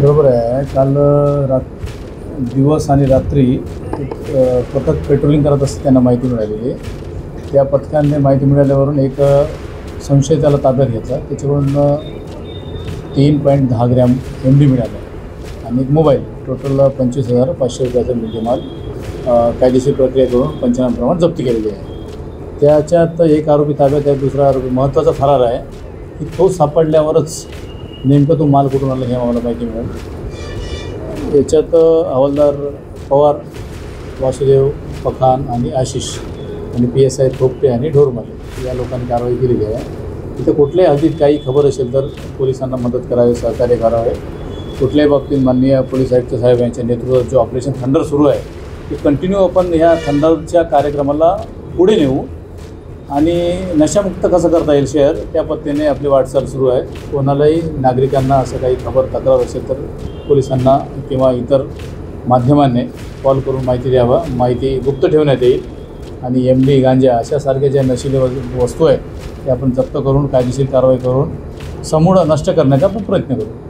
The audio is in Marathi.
बरोबर आहे. काल दिवस आणि रात्री एक पथक पेट्रोलिंग करत असताना त्यांना माहिती मिळालेली. त्या पथकाने माहिती मिळाल्यावरून एक संशयिताला ताब्यात घेतला. त्याच्याकडून 3.10 ग्रॅम MD मिळाला आणि एक मोबाईल. टोटल 25,500 रुपयाचा मुद्देमाल कायदेशीर प्रक्रिया करून पंचनाम्याप्रमाणे जप्ती केलेली आहे. त्याच्यात एक आरोपी ताब्यात आहे, दुसरा आरोपी महत्त्वाचा फरार आहे की तो सापडल्यावरच नेमकं तो माल कुठून आला हे आम्हाला माहिती मिळेल. याच्यात हवालदार पवार, वासुदेव, पखान आणि आशिष आणि PSI थोपटे आणि ढोरमाले या लोकांनी कारवाई केलेली आहे. इथं कुठल्याही हद्दीत काही खबर असेल तर पोलिसांना मदत करावी, सहकार्य करावे. कुठल्याही बाबतीत माननीय पोलीस आयुक्त साहेब यांच्या नेतृत्वात जो ऑपरेशन थंडर सुरू आहे ते कंटिन्यू आपण ह्या थंडरच्या कार्यक्रमाला पुढे नेऊ आणि नशामुक्त कसं करता येईल शहर त्या पद्धतीने आपली वाटचाल सुरू आहे. कोणालाही नागरिकांना असं काही खबर तक्रार असेल तर पोलिसांना किंवा इतर माध्यमांनी कॉल करून माहिती द्यावा. माहिती गुप्त ठेवण्यात येईल आणि MD, गांजा अशासारख्या ज्या नशिले वस्तू आहे ते आपण जप्त करून कायदेशीर कारवाई करून समूळ नष्ट करण्याचा आपण प्रयत्न करू.